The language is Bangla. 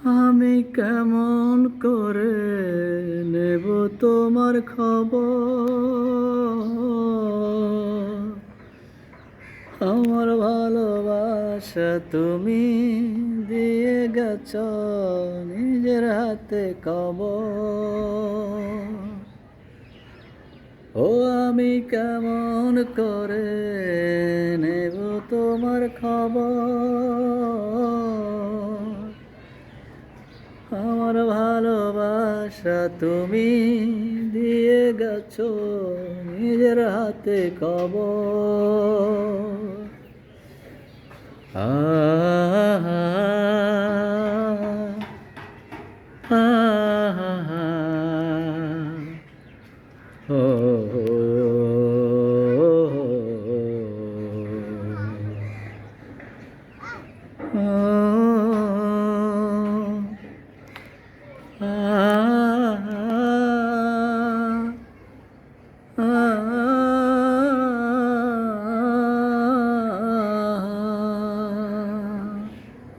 আমি কেমন করে নেব তোমার খবর? আমার ভালোবাসা তুমি দিয়ে গেছ নিজের হাতে কবর। ও আমি কেমন করে নেব তোমার খবর? আমার ভালোবাসা তুমি দিয়ে গেছো নিজের হাতে কবর। আহা, আহা, ও আহা, আহা,